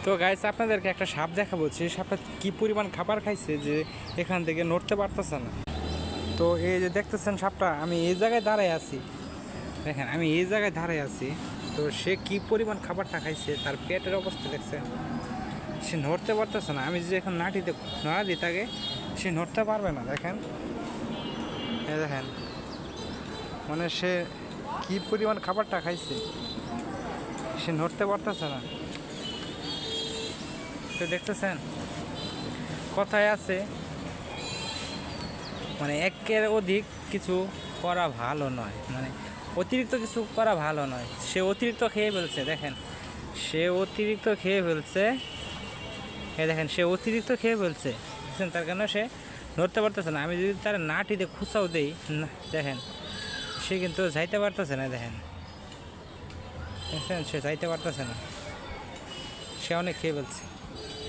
তো গাইস আপনাদেরকে একটা সাপ দেখাবো, সেই সাপটা কি পরিমাণ খাবার খাইছে যে এখান থেকে নড়তে পারতেছে না। তো এই যে দেখতেছেন সাপটা, আমি এই জায়গায় দাঁড়ায় আছি, দেখেন আমি এই জায়গায় দাঁড়ায় আছি। তো সে কি পরিমাণ খাবারটা খাইছে, তার পেটের অবস্থা দেখছেন, সে নড়তে পারতেছে না। আমি যদি এখন নাটিতে নড়া দিই তাকে, সে নড়তে পারবে না। দেখেন এই দেখেন, মানে সে কি পরিমাণ খাবারটা খাইছে, সে নড়তে পারতেছে না। তো দেখতেছেন কথায় আছে, মানে একের অধিক কিছু করা ভালো নয়, মানে অতিরিক্ত কিছু করা ভালো নয়। সে অতিরিক্ত খেয়ে ফেলছে, দেখেন সে অতিরিক্ত খেয়ে ফেলছে, দেখেন সে অতিরিক্ত খেয়ে ফেলছে, বুঝছেন, তার কারণে সে নড়তে পারতেছে না। আমি যদি তার নাটিতে খুঁচাও দেই, দেখেন সে কিন্তু যাইতে পারতেছে না। দেখেন দেখছেন, সে যাইতে পারতেছে না, সে অনেক খেয়ে ফেলছে।